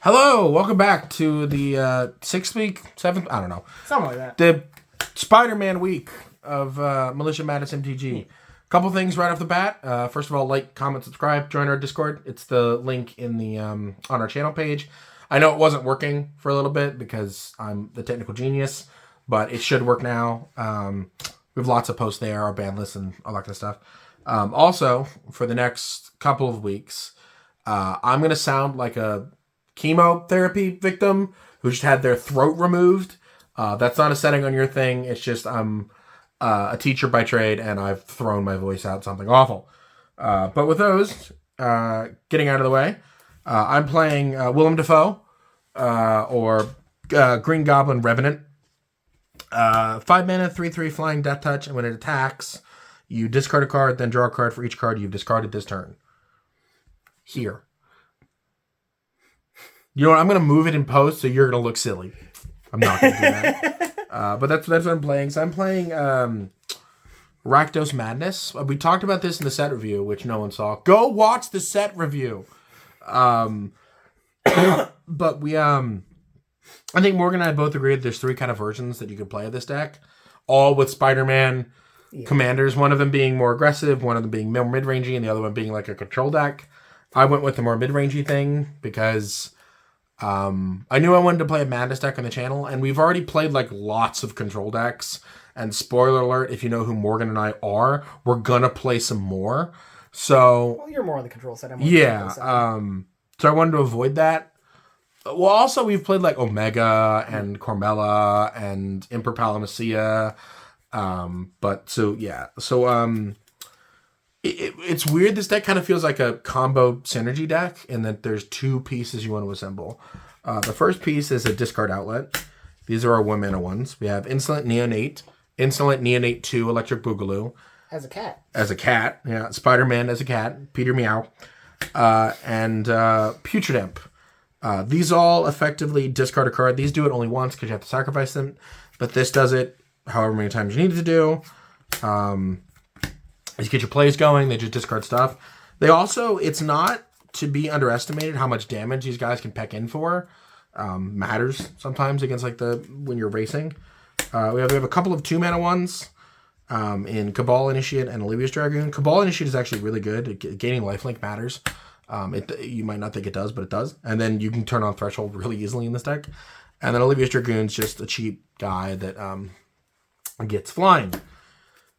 Hello, welcome back to the 6th week, 7th, I don't know. Something like that. The Spider-Man week of Militia Madness MTG. Couple things right off the bat. First of all, like, comment, subscribe, join our Discord. It's the link in the on our channel page. I know it wasn't working for a little bit because I'm the technical genius, but it should work now. We have lots of posts there, our ban lists, and all that kind of stuff. Also, for the next couple of weeks, I'm going to sound like a chemotherapy victim who just had their throat removed. That's not a setting on your thing. It's just I'm a teacher by trade and I've thrown my voice out something awful. But with those getting out of the way, I'm playing Willem Dafoe or Green Goblin Revenant. 5 mana, 3/3 flying death touch, and when it attacks, you discard a card, then draw a card for each card you've discarded this turn. Here. You know what? I'm going to move it in post, so you're going to look silly. I'm not going to do that. But that's what I'm playing. So I'm playing Rakdos Madness. We talked about this in the set review, which no one saw. Go watch the set review. But we, I think Morgan and I both agreed there's 3 kind of versions that you can play of this deck. All with Spider-Man commanders. One of them being more aggressive, one of them being more mid-rangey, and the other one being like a control deck. I went with the more mid-rangey thing because I knew I wanted to play a Madness deck on the channel, and we've already played like lots of control decks. And spoiler alert, if you know who Morgan and I are, we're gonna play some more. So well, you're more on the control side. I'm on the control side. So I wanted to avoid that. Well, also we've played like Omega and Carmella and Emperor Palamacia. It's weird. This deck kind of feels like a combo synergy deck in that there's 2 pieces you want to assemble. The first piece is a discard outlet. These are our 1-mana ones. We have Insolent Neonate, Insolent Neonate 2, Electric Boogaloo. As a cat. As a cat, yeah. Spider-Man as a cat, Peter Meow. And Putrid Imp. These all effectively discard a card. These do it only once because you have to sacrifice them. But this does it however many times you need it to do. As you get your plays going, they just discard stuff. They also, it's not to be underestimated how much damage these guys can peck in for. Matters sometimes against like when you're racing. We have a couple of 2-mana ones in Cabal Initiate and Olivia's Dragoon. Cabal Initiate is actually really good. Gaining lifelink matters. You might not think it does, but it does. And then you can turn on Threshold really easily in this deck. And then Olivia's Dragoon's just a cheap guy that gets flying.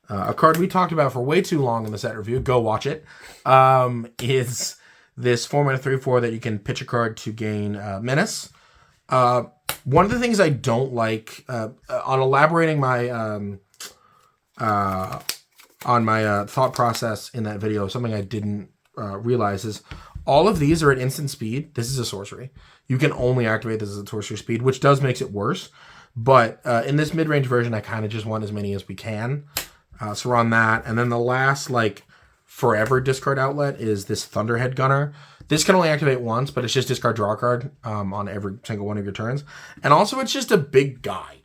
A card we talked about for way too long in the set review, go watch it, is this 4-mana 3/4 that you can pitch a card to gain Menace. One of the things I don't like, on elaborating my on my thought process in that video, something I didn't realize is all of these are at instant speed. This is a sorcery. You can only activate this as a sorcery speed, which does makes it worse. But in this mid-range version, I kind of just want as many as we can. So we're on that. And then the last, like, forever discard outlet is this Thunderhead Gunner. This can only activate once, but it's just discard, draw a card on every single one of your turns. And also, it's just a big guy.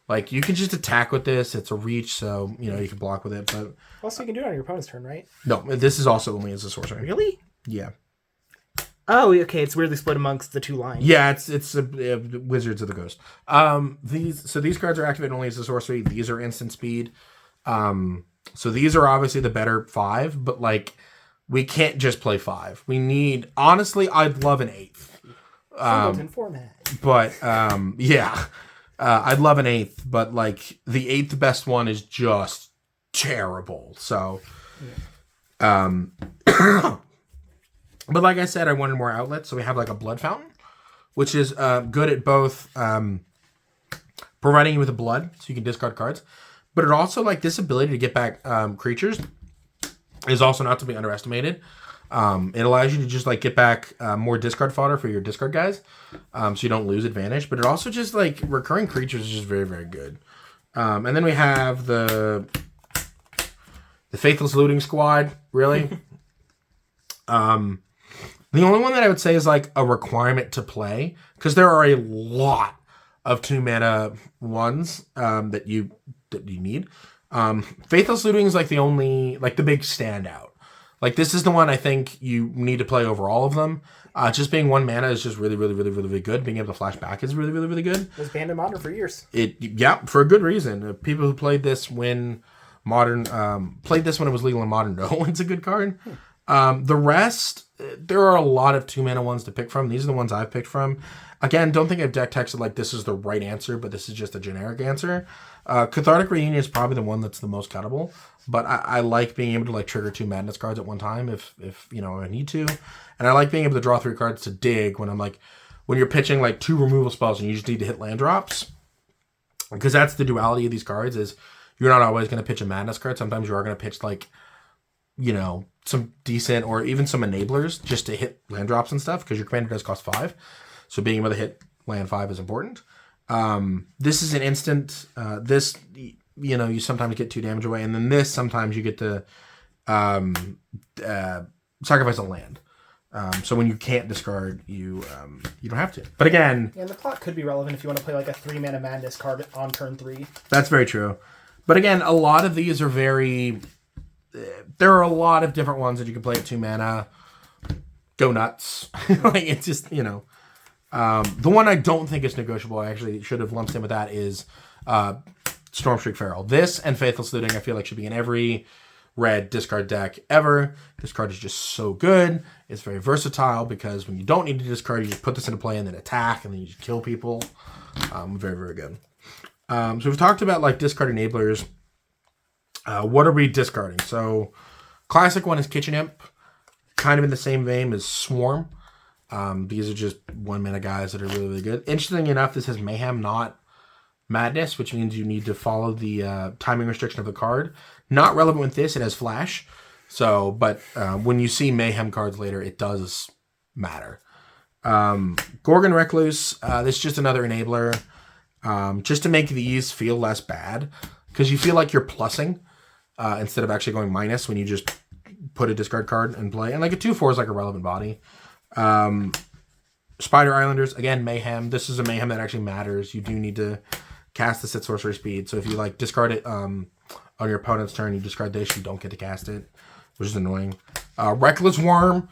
Like, you can just attack with this. It's a reach, so, you know, you can block with it. But also, you can do it on your opponent's turn, right? No, this is also only as a sorcery. Really? Yeah. Oh, okay. It's weirdly split amongst the 2 lines. Yeah, it's Wizards of the Coast. These cards are activated only as a sorcery. These are instant speed. So these are obviously the better 5, but like we can't just play 5. We need, honestly, I'd love an 8th. Singleton format. But I'd love an 8th, but like the 8th best one is just terrible. So, but like I said, I wanted more outlets, so we have like a Blood Fountain, which is good at both providing you with a blood, so you can discard cards. But it also, like, this ability to get back creatures is also not to be underestimated. It allows you to just, like, get back more discard fodder for your discard guys, so you don't lose advantage. But it also just, like, recurring creatures is just very, very good. And then we have the Faithless Looting Squad, really. The only one that I would say is, like, a requirement to play, because there are a lot of 2-mana ones that you need. Faithless Looting is like the only, like the big standout. Like, this is the one I think you need to play over all of them. Just being 1 mana is just really, really, really, really, really good. Being able to flash back is really, really, really good. It was banned in Modern for years. Yeah, for a good reason. People who played this when Modern played this when it was legal in Modern know it's a good card. The rest, there are a lot of 2 mana ones to pick from. These are the ones I've picked from. Again, don't think I've deck texted like this is the right answer, but this is just a generic answer. Cathartic Reunion is probably the one that's the most cuttable, but I like being able to like trigger 2 madness cards at one time if you know I need to, and I like being able to draw 3 cards to dig when I'm like when you're pitching like 2 removal spells and you just need to hit land drops, because that's the duality of these cards is you're not always going to pitch a madness card. Sometimes you are going to pitch like you know some decent or even some enablers just to hit land drops and stuff because your commander does cost 5, so being able to hit land 5 is important. This is an instant. This, you know, you sometimes get 2 damage away, and then this sometimes you get to sacrifice a land. So when you can't discard, you don't have to. But again, and the clock could be relevant if you want to play like a 3 mana madness card on turn 3. That's very true. But again, a lot of these are very. There are a lot of different ones that you can play at 2 mana. Go nuts! Like it's just you know. The one I don't think is negotiable, I actually should have lumped in with that, is Stormstreak Feral. This and Faithless Looting I feel like should be in every red discard deck ever. This card is just so good. It's very versatile because when you don't need to discard, you just put this into play and then attack and then you just kill people. Very, very good. So we've talked about like discard enablers. What are we discarding? So classic one is Kitchen Imp. Kind of in the same vein as Swarm. These are just 1 mana guys that are really, really good. Interesting enough, this has Mayhem, not Madness, which means you need to follow the timing restriction of the card. Not relevant with this, it has Flash. So, but when you see Mayhem cards later, it does matter. Gorgon Recluse, this is just another enabler. Just to make these feel less bad. Because you feel like you're plussing instead of actually going minus when you just put a discard card and play. And like a 2/4 is like a relevant body. Spider Islanders, again, Mayhem. This is a Mayhem that actually matters. You do need to cast this at sorcery speed. So if you like discard it on your opponent's turn, you discard this, you don't get to cast it, which is annoying. Reckless Worm,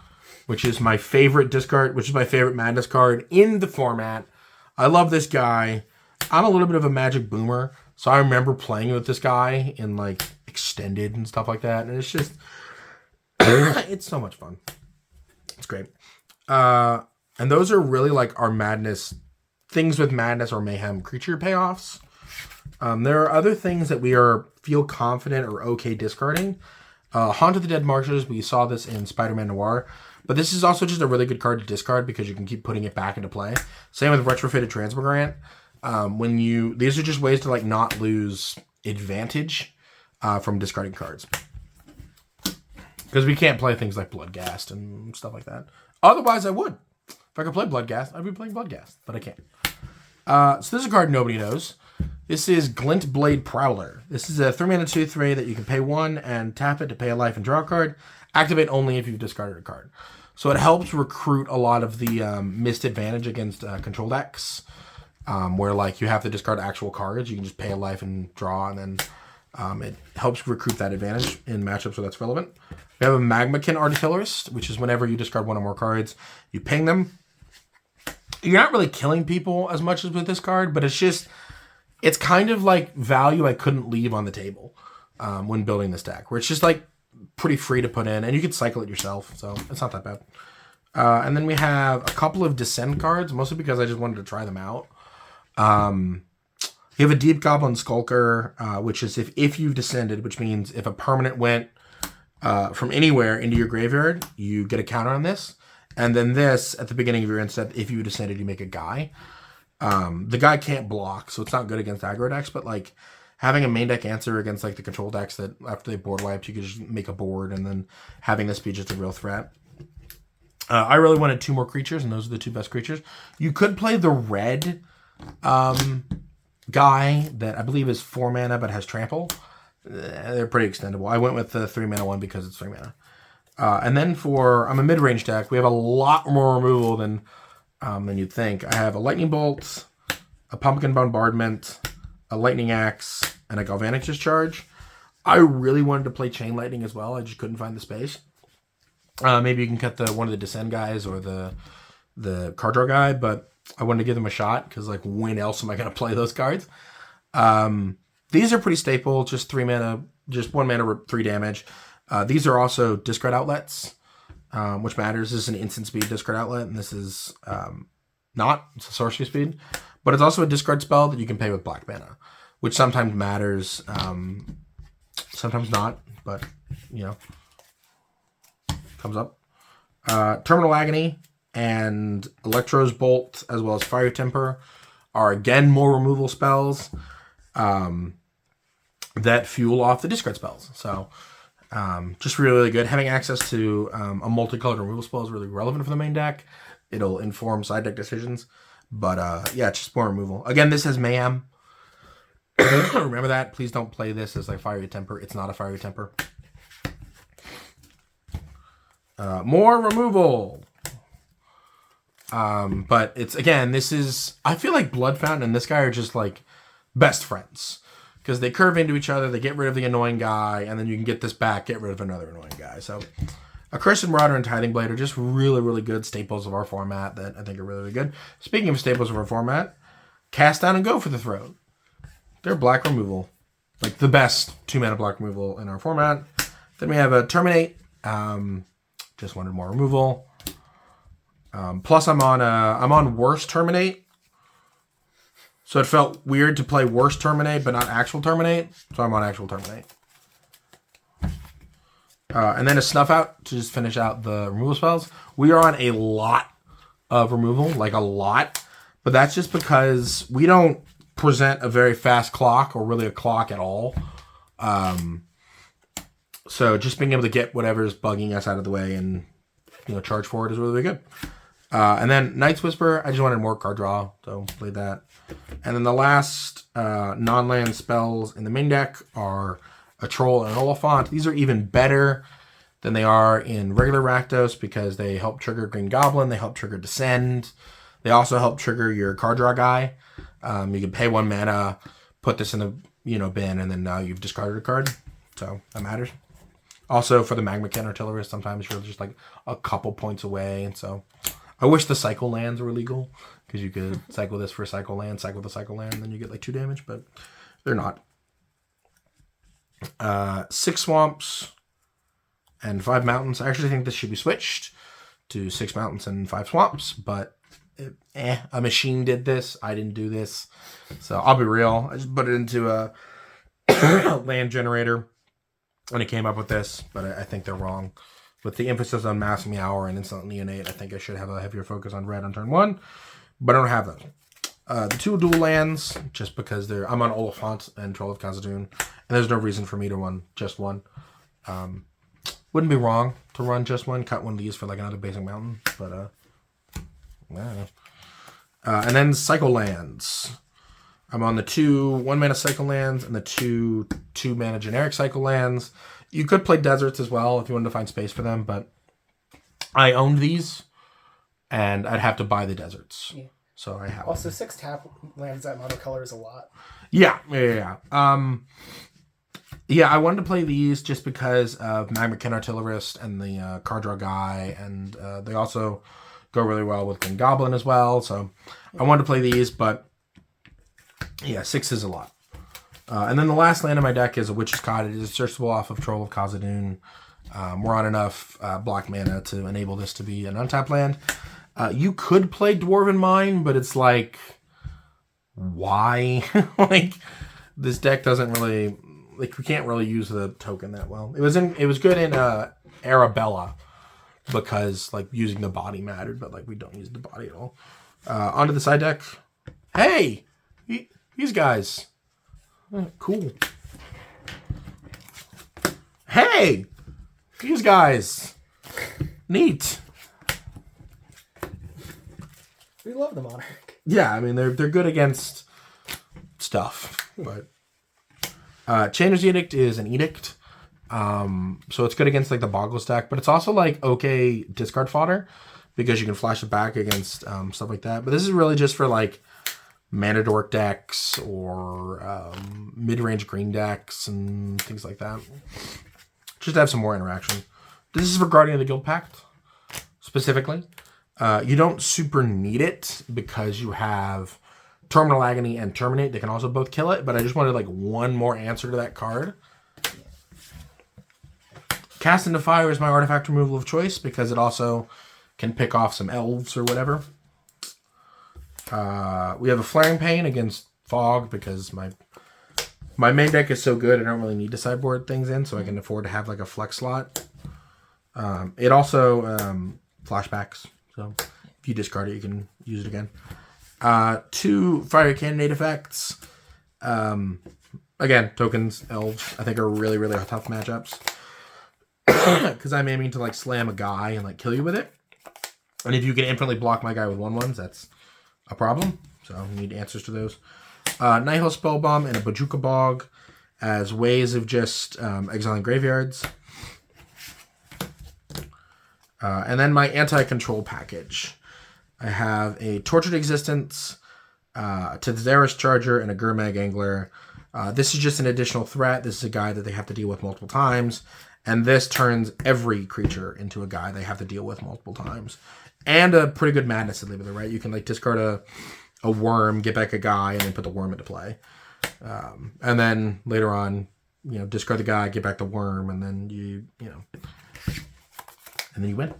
which is my favorite discard, which is my favorite Madness card in the format. I love this guy. I'm a little bit of a Magic boomer, so I remember playing with this guy in like Extended and stuff like that, and it's just it's so much fun. It's great. And those are really like our Madness things with Madness or Mayhem creature payoffs. There are other things that we feel confident or okay discarding. Haunt of the Dead Marshes, we saw this in Spider-Man Noir, but this is also just a really good card to discard because you can keep putting it back into play. Same with Retrofitted Transmigrant. These are just ways to like not lose advantage from discarding cards. Because we can't play things like Bloodghast and stuff like that. Otherwise, I would. If I could play Bloodghast, I'd be playing Bloodghast, but I can't. So this is a card nobody knows. This is Glint Blade Prowler. This is a 3 mana 2/3 that you can pay 1 and tap it to pay a life and draw a card. Activate only if you've discarded a card. So it helps recruit a lot of the missed advantage against control decks, where like you have to discard actual cards. You can just pay a life and draw, and then it helps recruit that advantage in matchups where that's relevant. We have a Magmakin Artillerist, which is whenever you discard 1 or more cards, you ping them. You're not really killing people as much as with this card, but it's kind of like value I couldn't leave on the table when building this deck, where it's just like pretty free to put in, and you can cycle it yourself, so it's not that bad. And then we have a couple of Descend cards, mostly because I just wanted to try them out. You have a Deep Goblin Skulker, which is if you've descended, which means if a permanent went from anywhere into your graveyard, you get a counter on this. And then this, at the beginning of your end step, if you descended, you make a guy. The guy can't block, so it's not good against aggro decks, but like having a main deck answer against like the control decks that after they board wiped, you could just make a board, and then having this be just a real threat. I really wanted 2 more creatures, and those are the 2 best creatures. You could play the red guy that I believe is 4 mana but has trample. They're pretty extendable. I went with the 3 mana one because it's 3 mana. And then I'm a mid-range deck. We have a lot more removal than you'd think. I have a Lightning Bolt, a Pumpkin Bombardment, a Lightning Axe, and a Galvanic Discharge. I really wanted to play Chain Lightning as well. I just couldn't find the space. Maybe you can cut one of the Descend guys or the card draw guy, but I wanted to give them a shot because like when else am I going to play those cards? These are pretty staple, just 3 mana, just 1 mana, 3 damage. These are also discard outlets, which matters. This is an instant speed discard outlet, and this is not. It's a sorcery speed, but it's also a discard spell that you can pay with black mana, which sometimes matters, sometimes not, but you know, comes up. Terminal Agony and Electro's Bolt, as well as Fire Temper, are again more removal spells that fuel off the discard spells. So just really, really good. Having access to a multicolored removal spell is really relevant for the main deck. It'll inform side deck decisions. But yeah, it's just more removal. Again, this has Mayhem. Remember that. Please don't play this as like Fiery Temper. It's not a Fiery Temper. More removal. But it's, again, this is, I feel like Blood Fountain and this guy are just like best friends. Because they curve into each other, they get rid of the annoying guy, and then you can get this back, get rid of another annoying guy. So, Accursed Marauder and Tithing Blade are just really, really good staples of our format that I think are really, really good. Speaking of staples of our format, Cast Down and Go for the Throat. They're black removal. Like the best 2-mana black removal in our format. Then we have a Terminate. Just wanted more removal. Plus I'm on Worst Terminate. So it felt weird to play Worst Terminate, but not Actual Terminate. So I'm on Actual Terminate. And then a Snuff Out to just finish out the removal spells. We are on a lot of removal, like a lot. But that's just because we don't present a very fast clock or really a clock at all. So just being able to get whatever's bugging us out of the way and, you know, charge forward is really, really good. And then Night's Whisper, I just wanted more card draw, so played that. And then the last non-land spells in the main deck are a Troll and an Oliphant. These are even better than they are in regular Rakdos because they help trigger Green Goblin, they help trigger Descend. They also help trigger your card draw guy. You can pay 1 mana, put this in the bin, and then now you've discarded a card. So that matters. Also for the Magma Can Artillerist, sometimes you're just like a couple points away, and so I wish the cycle lands were legal because you could cycle this for a cycle land, cycle the cycle land, and then you get like 2 damage, but they're not. 6 swamps and 5 mountains. I actually think this should be switched to 6 mountains and 5 swamps, but a machine did this. I didn't do this, so I'll be real. I just put it into a land generator, and it came up with this. But I think they're wrong. With the emphasis on Mass Meower and Instant Neonate, I think I should have a heavier focus on red on turn 1, but I don't have them. The 2 dual lands, just because I'm on Oliphant and Troll of Khazad-dûm, and there's no reason for me to run just one. Wouldn't be wrong to run just one, cut one of these for like another basic mountain, but I don't know. And then Cycle Lands. I'm on the 2 1-mana Cycle Lands and the 2 2-mana generic Cycle Lands. You could play Deserts as well if you wanted to find space for them, but I owned these, and I'd have to buy the Deserts. Yeah. So I have. Also, 6 tap lands that monocolor is a lot. Yeah. Yeah, I wanted to play these just because of Magma Can Artillerist and the card draw guy, and they also go really well with Green Goblin as well. So I wanted to play these, but yeah, 6 is a lot. And then the last land in my deck is a Witch's Cottage. It's searchable off of Troll of Khazad-dûm. We're on enough black mana to enable this to be an untapped land. You could play Dwarven Mine, but it's like, why? Like, this deck doesn't really, like, we can't really use the token that well. It was good in Arabella because like using the body mattered, but like we don't use the body at all. Onto the side deck. Hey, these guys. Cool. Hey, these guys. Neat. We love the Monarch. Yeah, I mean they're good against stuff, but Chainer's Edict is an edict. So it's good against like the Boggle stack, but it's also like okay discard fodder because you can flash it back against stuff like that. But this is really just for like mana dork decks or mid-range green decks and things like that. Just to have some more interaction. This is for Guardian of the Guild Pact, specifically. You don't super need it because you have Terminal Agony and Terminate. They can also both kill it, but I just wanted like one more answer to that card. Cast into Fire is my artifact removal of choice because it also can pick off some elves or whatever. We have a Flaring Pain against Fog because my main deck is so good I don't really need to sideboard things in, so I can afford to have like a flex slot. It also flashbacks, so if you discard it, you can use it again. 2 Fire Candidate effects. Again, tokens, elves, I think are really, really tough matchups. Because I'm aiming to like slam a guy and like kill you with it. And if you can infinitely block my guy with 1/1s, that's a problem. So I need answers to those. Nihil Spellbomb and a Bajuka Bog as ways of just exiling graveyards. And then my anti-control package. I have a Tortured Existence, Tzeris Charger, and a Gurmag Angler. This is just an additional threat. This is a guy that they have to deal with multiple times. And this turns every creature into a guy they have to deal with multiple times. And a pretty good Madness Inhibitor, right? You can like discard a worm, get back a guy, and then put the worm into play. And then later on, discard the guy, get back the worm, and then and then you win.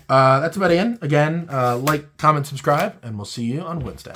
That's about it. Again, like, comment, subscribe, and we'll see you on Wednesday.